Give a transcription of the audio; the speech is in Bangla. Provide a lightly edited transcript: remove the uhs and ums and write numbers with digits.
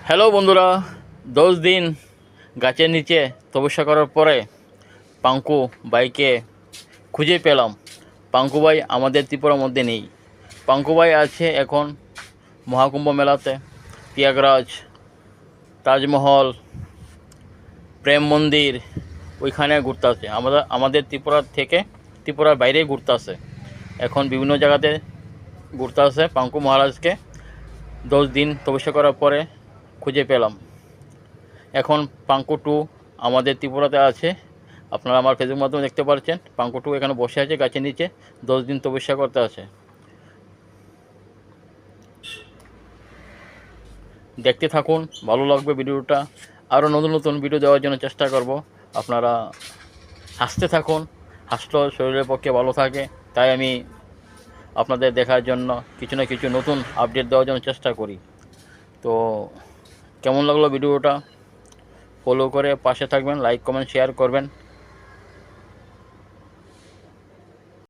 হ্যালো বন্ধুরা, 10 দিন গাছের নিচে তপস্যা করার পরে পাঙ্কু ভাইকে খুঁজে পেলাম। পাঙ্কু ভাই আমাদের ত্রিপুরার মধ্যে নেই। পাঙ্কু ভাই আছে এখন মহাকুম্ভ মেলাতে, প্রয়াগরাজ, তাজমহল, প্রেম মন্দির ওইখানে ঘুরতে আসে। আমাদের ত্রিপুরার বাইরে ঘুরতে আসে। এখন বিভিন্ন জায়গাতে ঘুরতে আসে। পাঙ্কু মহারাজকে 10 দিন তপস্যা করার পরে খুঁজে পেলাম। এখন পাঙ্কু টু আমাদের ত্রিপুরাতে আছে। আপনারা আমার ফেসবুক মাধ্যমে দেখতে পাচ্ছেন। পাঙ্কু টু এখানে বসে আছে গাছের নিচে, 10 দিন তপস্যা করতে আছে। দেখতে থাকুন, ভালো লাগবে ভিডিওটা। আরও নতুন নতুন ভিডিও দেওয়ার জন্য চেষ্টা করব। আপনারা হাসতে থাকুন, হাসলে শরীরের পক্ষে ভালো থাকে। তাই আমি আপনাদের দেখার জন্য কিছু না কিছু নতুন আপডেট দেওয়ার জন্য চেষ্টা করি। তো কেমন লাগলো ভিডিওটা? ফলো করে পাশে থাকবেন, লাইক কমেন্ট শেয়ার করবেন।